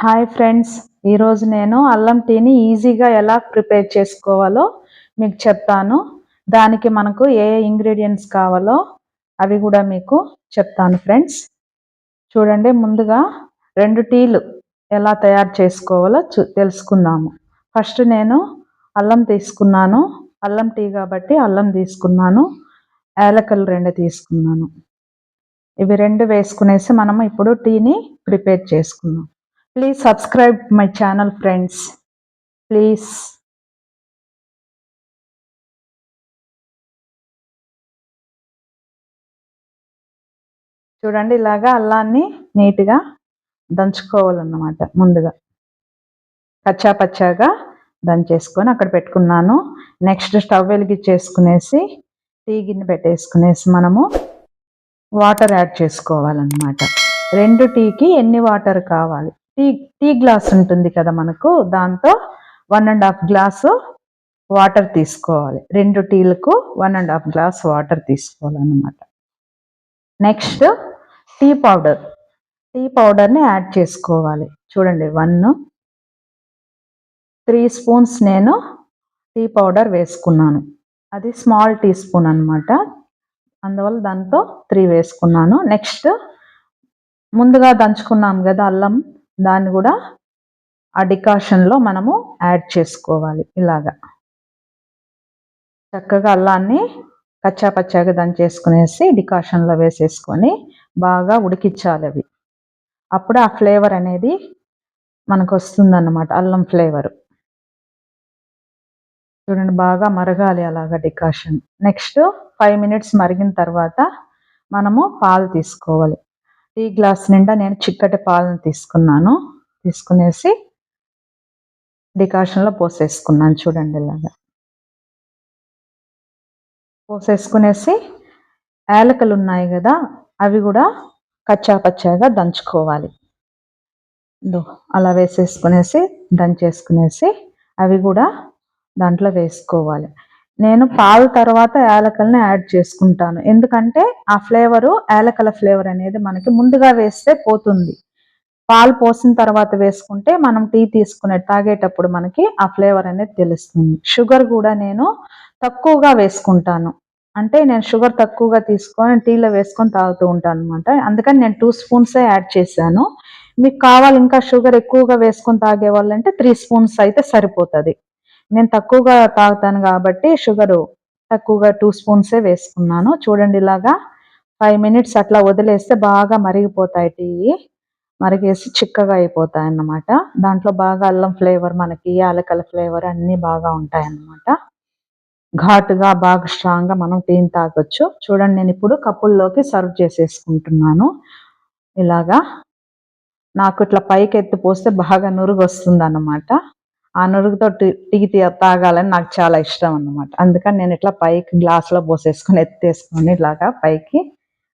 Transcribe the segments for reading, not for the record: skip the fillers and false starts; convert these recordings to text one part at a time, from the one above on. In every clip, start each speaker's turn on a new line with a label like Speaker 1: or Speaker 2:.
Speaker 1: Hi friends, ఈరోజు నేను అల్లం టీని ఈజీగా ఎలా ప్రిపేర్ చేసుకోవాలో మీకు చెప్తాను. దానికి మనకు ఏ ఇంగ్రీడియంట్స్ కావాలో అవి కూడా మీకు చెప్తాను ఫ్రెండ్స్. చూడండి, ముందుగా 2 టీలు ఎలా తయారు చేసుకోవాలో తెలుసుకుందాము. ఫస్ట్ నేను అల్లం తీసుకున్నాను. అల్లం టీ కాబట్టి అల్లం తీసుకున్నాను. యాలకులు 2 తీసుకున్నాను. ఇవి 2 వేసుకునేసి మనము ఇప్పుడు టీని ప్రిపేర్ చేసుకుందాం. Please subscribe my channel friends. Please. చూడండి, ఇలాగా అల్లాన్ని నీట్గా దంచుకోవాలన్నమాట. ముందుగా కచ్చా పచ్చాగా దంచేసుకొని అక్కడ పెట్టుకున్నాను. నెక్స్ట్ స్టవ్ వెలిగించేసుకునేసి టీ గిన్నె పెట్టేసుకునేసి మనము వాటర్ యాడ్ చేసుకోవాలన్నమాట. 2 టీకి ఎన్ని వాటర్ కావాలి? టీ గ్లాస్ ఉంటుంది కదా మనకు, దాంతో 1.5 గ్లాసు వాటర్ తీసుకోవాలి. 2 టీలకు 1.5 గ్లాస్ వాటర్ తీసుకోవాలన్నమాట. నెక్స్ట్ టీ పౌడర్ని యాడ్ చేసుకోవాలి. చూడండి, 3 స్పూన్స్ నేను టీ పౌడర్ వేసుకున్నాను. అది స్మాల్ టీ స్పూన్ అనమాట, అందువల్ల దాంతో 3 వేసుకున్నాను. నెక్స్ట్ ముందుగా దంచుకున్నాం కదా అల్లం, దాన్ని కూడా ఆ డికాషన్లో మనము యాడ్ చేసుకోవాలి. ఇలాగా చక్కగా అల్లాన్ని కచ్చా పచ్చాగా దంచేసుకునేసి డికాషన్లో వేసేసుకొని బాగా ఉడికించాలి అవి. అప్పుడు ఆ ఫ్లేవర్ అనేది మనకు వస్తుందన్నమాట, అల్లం ఫ్లేవర్. చూడండి, బాగా మరగాలి అలాగా డికాషన్. నెక్స్ట్ 5 మినిట్స్ మరిగిన తర్వాత మనము పాలు తీసుకోవాలి. టీ గ్లాస్ నిండా నేను చిక్కటి పాలను తీసుకునేసి డికాషన్లో పోసేసుకున్నాను. చూడండి, ఇలాగా పోసేసుకునేసి యాలకులు ఉన్నాయి కదా, అవి కూడా కచ్చా పచ్చాగా దంచుకోవాలి. అలా వేసేసుకునేసి దంచేసుకునేసి అవి కూడా దాంట్లో వేసుకోవాలి. నేను పాలు తర్వాత యాలకులను యాడ్ చేసుకుంటాను, ఎందుకంటే ఆ ఫ్లేవరు, యాలకుల ఫ్లేవర్ అనేది మనకి ముందుగా వేస్తే పోతుంది. పాలు పోసిన తర్వాత వేసుకుంటే మనం టీ తాగేటప్పుడు మనకి ఆ ఫ్లేవర్ అనేది తెలుస్తుంది. షుగర్ కూడా నేను తక్కువగా వేసుకుంటాను, అంటే నేను షుగర్ తక్కువగా తీసుకొని టీలో వేసుకొని తాగుతూ ఉంటాను అనమాట. అందుకని నేను 2 స్పూన్సే యాడ్ చేశాను. మీకు కావాలి ఇంకా షుగర్ ఎక్కువగా వేసుకొని తాగే వాళ్ళంటే 3 స్పూన్స్ అయితే సరిపోతుంది. నేను తక్కువగా తాగుతాను కాబట్టి షుగరు తక్కువగా 2 స్పూన్సే వేసుకున్నాను. చూడండి, ఇలాగా 5 మినిట్స్ అట్లా వదిలేస్తే బాగా మరిగిపోతాయి. టీ మరిగేసి చిక్కగా అయిపోతాయి అన్నమాట. దాంట్లో బాగా అల్లం ఫ్లేవర్, మనకి యాలకల ఫ్లేవర్ అన్నీ బాగా ఉంటాయన్నమాట. ఘాటుగా బాగా స్ట్రాంగ్గా మనం టీని తాగొచ్చు. చూడండి, నేను ఇప్పుడు కప్పుల్లోకి సర్వ్ చేసేసుకుంటున్నాను. ఇలాగా నాకు ఇట్లా పైకి ఎత్తి పోస్తే బాగా నురుగు వస్తుంది అన్నమాట. ఆ నురుగుతో టీ తాగాలని నాకు చాలా ఇష్టం అన్నమాట. అందుకని నేను ఇట్లా పైకి గ్లాస్లో పోసేసుకొని ఎత్తేసుకొని ఇలాగా పైకి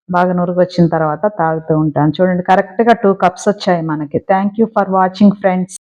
Speaker 1: బాగా నురుగు వచ్చిన తర్వాత తాగుతూ ఉంటాను. చూడండి, కరెక్ట్గా 2 కప్స్ వచ్చాయి మనకి. Thank you for watching friends.